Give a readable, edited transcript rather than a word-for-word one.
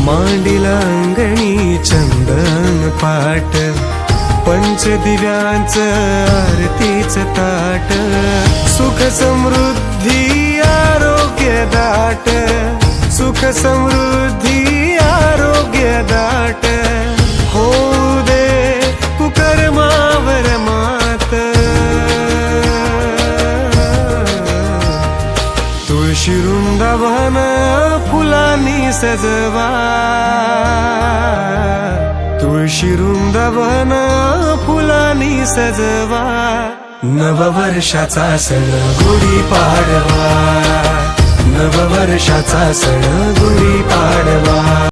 मांडीला अंगणी चंदन पाट, पंचदिव्यांचं आरतीचं ताट, सुख समृद्धी आरोग्य दाट, सुख समृद्धी आरोग्य दाट, होऊ दे कुकर्मावर मात. तुळशी वृंदावन फुलांनी सजवा, तुळशी वृंदावन फुलांनी सजवा. नववर्षाचा सण गुढीपाडवा, नववर्षाचा सण गुढीपाडवा.